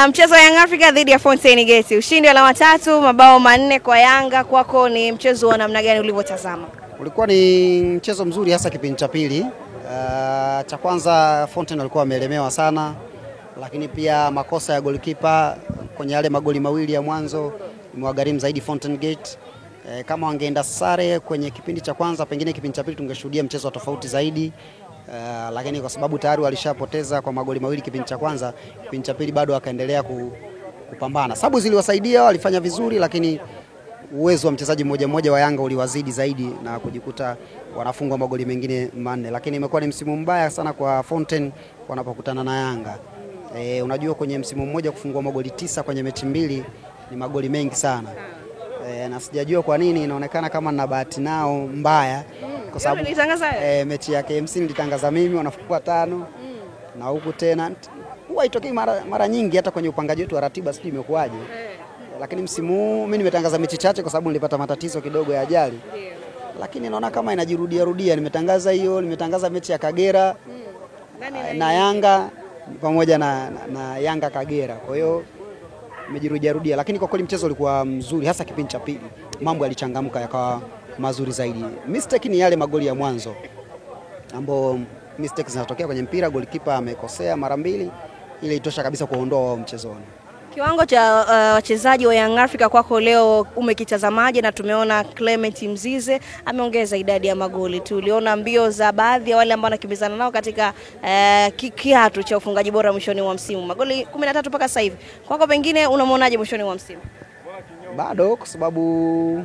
Mchezo wa Young Africa dhidi ya Fountain Gate. Ushindi wa alama 3, mabao 4 kwa Yanga. Kwako ni mchezo wa namna gani ulivyotazama? Ulikuwa ni mchezo mzuri hasa kipindi cha pili. Cha kwanza Fountain walikuwa wamelemewa sana, lakini pia makosa ya goalkeeper kwenye yale magoli mawili ya mwanzo imewagharimu zaidi Fountain Gate. Kama wangeenda sare kwenye kipindi cha kwanza, pengine kipindi cha pili tungeshuhudia mchezo tofauti zaidi. Lakini kwa sababu tayari walishapoteza kwa magoli mawili kipindi cha kwanza, kipindi cha pili bado wakaendelea kupambana. Sababu ziliwasaidia, walifanya vizuri, lakini uwezo wa mchezaji mmoja mmoja wa Yanga uliwazidi zaidi na kujikuta wanafungwa magoli mengine 4. Lakini imekuwa ni msimu mbaya sana kwa Fountain wanapokutana na Yanga. Unajua kwenye msimu mmoja kufungwa magoli 9 kwenye mechi mbili ni magoli mengi sana. Na sijajua kwa nini inaonekana kama na bahati nao mbaya, kwa sababu mechi ya KMC nilitangaza mimi, wanafungwa 5 na huku tena huwa itokei mara nyingi hata kwenye upangaji wetu wa ratiba, sijui imekuaje. Lakini msimu huu mimi nimetangaza mechi chache kwa sababu nilipata matatizo kidogo ya ajali. Lakini naona kama inajirudia. Nimetangaza hiyo, nimetangaza mechi ya Kagera na Yanga pamoja na Yanga Kagera. Kwa hiyo imejirudia, lakini kwa kweli mchezo ulikuwa mzuri hasa kipindi cha pili. Mambo yalichangamka yakawa mazuri zaidi. Mistake ni yale magoli ya mwanzo ambao mistakes zinatokea kwenye mpira, goalkeeper amekosea mara 2, ile itosha kabisa kuondoa wao mchezoni. Kiwango cha wachezaji wa Young Africa kwako leo umekitazamaje? Na tumeona Clement Mzize ameongeza idadi ya magoli. Tuliona mbio za baadhi ya wale ambao wanakimbizana nao katika kiatu cha ufungaji bora mwishoni mwa msimu. Magoli 13 mpaka sasa hivi. Kwako pengine unamwonaje mwishoni mwa msimu? Bado, kwa sababu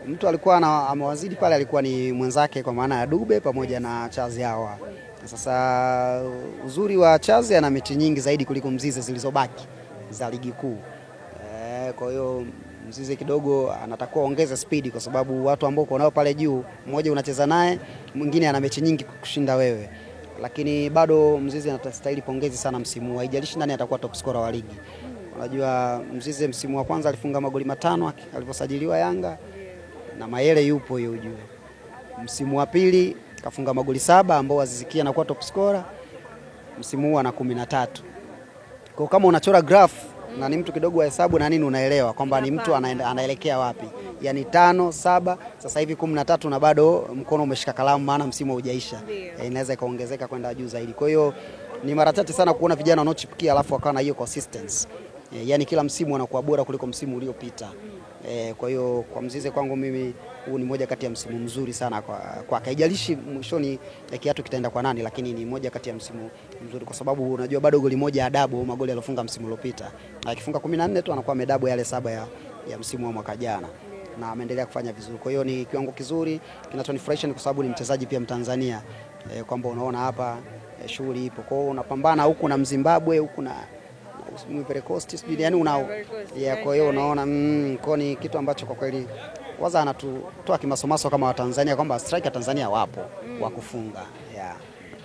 mtu alikuwa amewazidi pale alikuwa ni mwenzake, kwa maana ya Dube pamoja na Chazi hawa. Sasa uzuri wa Chazi ana mechi nyingi zaidi kuliko Mzize zilizobaki za ligi kuu. Kwa hiyo Mzize kidogo anatakiwa ongeza speed, kwa sababu watu ambao uko nao pale juu, mmoja unacheza naye, mwingine ana mechi nyingi kushinda wewe. Lakini bado Mzize anastahili pongezi sana msimu. Haijalishi nani atakuwa top scorer wa ligi. Unajua Mzize msimu wa kwanza alifunga magoli 5 aliposajiliwa Yanga, na Mayele yupo hiyo ujue. Msimu wa pili kafunga magoli 7 ambao Aziz Ki anakuwa top scorer. Msimu huu ana 13. Kwa kama unachora graph na ni mtu kidogo wa hesabu na nini, unaelewa kwamba ni mtu anaelekea wapi. Yaani 5, 7, sasa hivi 13 na bado mkono umeshika kalamu, maana msimu haujaisha. Inaweza ikaongezeka kwenda juu zaidi. Kwa hiyo ni mara chache sana kuona vijana wanaochipukia alafu wakawa na hiyo consistency. Yaani kila msimu wanakuwa bora kuliko msimu uliopita. Kwa hiyo kwa Mzize kwangu mimi huu ni moja kati ya msimu mzuri sana kwa haijalishi mwishoni kiatu kitaenda kwa nani, lakini ni moja kati ya msimu mzuri kwa sababu unajua bado goli moja adabu magoli aliyofunga msimu uliopita. Akifunga 14 tu anakuwa medabu yale 7 ya msimu wa mwaka jana, na ameendelea kufanya vizuri. Kwa hiyo ni kiwango kizuri kinachonifurahisha, ni kwa sababu ni mchezaji pia Mtanzania, kwamba unaona hapa shughuli ipo. Kwa hiyo unapambana huku na Mzimbabwe, huku na Ivory Coast, yani kwa hiyo unaona kwa ni kitu ambacho kwa kweli kwanza anatutoa kimasomaso kama wa Tanzania, kwamba striker Tanzania wapo wa kufunga.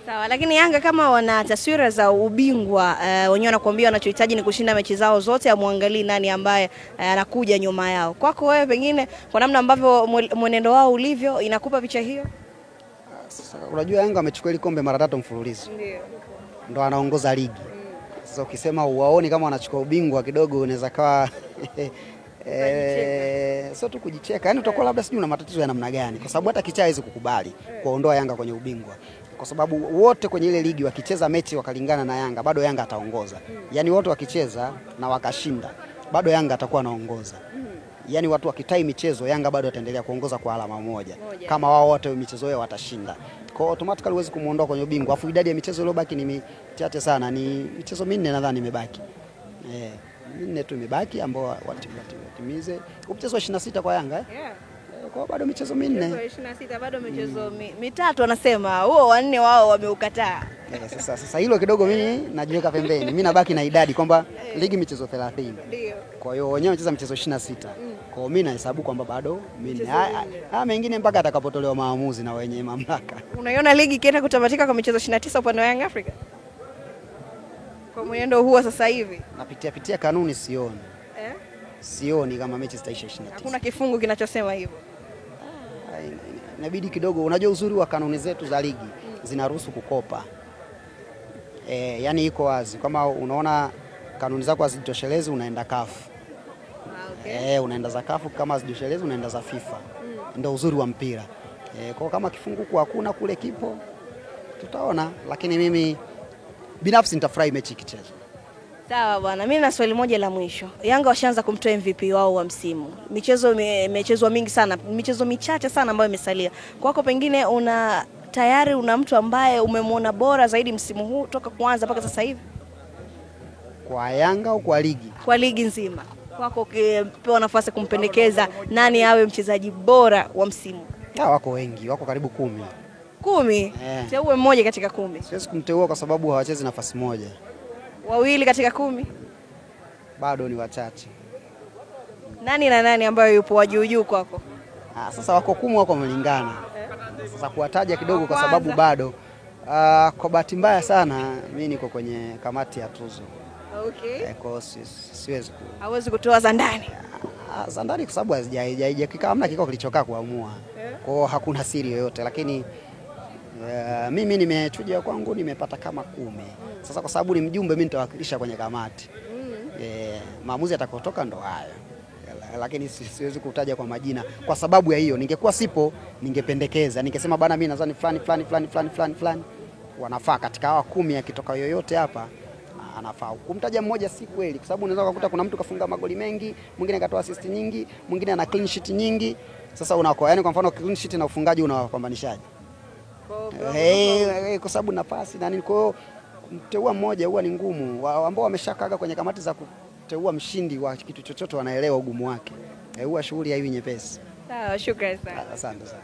Sawa, lakini Yanga kama wana taswira za ubingwa, wenyewe wanakuambia wanachohitaji ni kushinda mechi zao zote, amwangalie nani ambaye anakuja nyuma yao. Kwako wewe pengine kwa namna ambavyo mwenendo wao ulivyo inakupa picha hiyo? Sasa unajua Yanga amechukua ile kombe mara 3 mfululizo. Ndio anaongoza ligi. Sasa ukisema uwaoni kama wanachukua ubingwa kidogo unaweza kawa sio tu kujicheka. Yaani utakuwa labda sijui una matatizo ya namna gani, kwa sababu hata kichaa hawezi kukubali kuondoa Yanga kwenye ubingwa. Kwa sababu wote kwenye ile ligi wakicheza mechi wakalingana na Yanga, bado Yanga ataongoza. Yaani wote wakicheza na wakashinda, bado Yanga atakuwa anaongoza. Yaani watu wakitai michezo, Yanga bado ataendelea kuongoza kwa alama moja. Kama wao wote michezo yao watashinda. Kwa automatically huwezi kumuondoa kwenye ubingwa. Afu idadi ya michezo iliyobaki ni michache sana, ni michezo 4 nadhani imebaki. 4 tu imebaki ambao watimize. Mchezo wa 26 kwa Yanga kwa bado michezo 4. 26 bado michezo 3 wanasema. Huo 4 wao wameukataa. Sasa hilo kidogo mimi najiweka pembeni. Mimi nabaki na idadi kwamba ligi michezo 30. Ndio. Kwa hiyo wenyewe wanacheza michezo 26. Kwa hiyo mimi nahesabu kwamba bado 4. Mengine mpaka atakapotolewa maamuzi na wenye mamlaka. Unaiona ligi ikienda kutamatika kwa michezo 29 upande wa Young Africa? Kwa mwenendo huo sasa hivi. Napitia kanuni sioni. Sioni kama mechi zitaisha 29. Hakuna kifungu kinachosema hivyo. Inabidi kidogo, unajua uzuri wa kanuni zetu za ligi zinaruhusu kukopa. Yaani iko wazi kama unaona kanuni zako hazitoshelezi unaenda CAF. Okay. Unaenda za CAF, kama hazitoshelezi unaenda za FIFA. Ndio uzuri wa mpira. Kwa kama kifunguku hakuna kule kipo tutaona, lakini mimi binafsi nitafurahi mechi ikichezwa. Sawa bwana, mimi na swali moja la mwisho. Yanga washaanza kumtoa MVP wao wa msimu. Michezo imechezwa mingi sana, michezo michache sana ambayo imesalia. Kwako pengine tayari una mtu ambaye umemwona bora zaidi msimu huu toka kuanza mpaka sasa hivi? Kwa Yanga au kwa ligi? Kwa ligi nzima. Kwako ukipewa nafasi kumpendekeza nani awe mchezaji bora wa msimu? Wako wengi, wako karibu 10. 10? Teue mmoja katika 10. Siwezi kumteua kwa sababu hawachezi nafasi moja. 2 katika 10? Bado ni wachache. Nani na nani ambayo yupo wa juu kwako? Sasa wako 10 wako mlingana. Sasa kuwataja kidogo kwa sababu bado kwa bahati mbaya sana mimi niko kwenye kamati ya tuzo. Okay. Kwa siwezi hawezi kutoa za ndani. Za ndani kwa sababu haijakaa, hamna kikao kilichokaa kuamua. Kwa hiyo hakuna siri yoyote, lakini mimi nimechuja kwangu nimepata kama 10. Sasa kwa sababu ni mjumbe mimi nitawakilisha kwenye kamati. Maamuzi yatakotoka ndo hayo. Lakini siwezi kutaja kwa majina kwa sababu ya hiyo. Ningekuwa sipo ningependekeza, ningesema bana mimi nadhani fulani wanafaa katika hawa 10, akitoka yoyote hapa anafaa. Kumtaja mmoja si kweli, kwa sababu unaweza kukuta kuna mtu kafunga magoli mengi, mwingine katoa assist nyingi, mwingine ana clean sheet nyingi. Sasa yani kwa mfano clean sheet na ufungaji unawapambanishaje? Kwa sababu nafasi na nini. Kwa hiyo kumteua mmoja huwa ni ngumu. Ambao wameshakaga kwenye kamati za kuteua mshindi wa kitu chochote wanaelewa ugumu wake. Huwa shughuli haiwi nyepesi. Sawa, shukrani sana. Asante sana.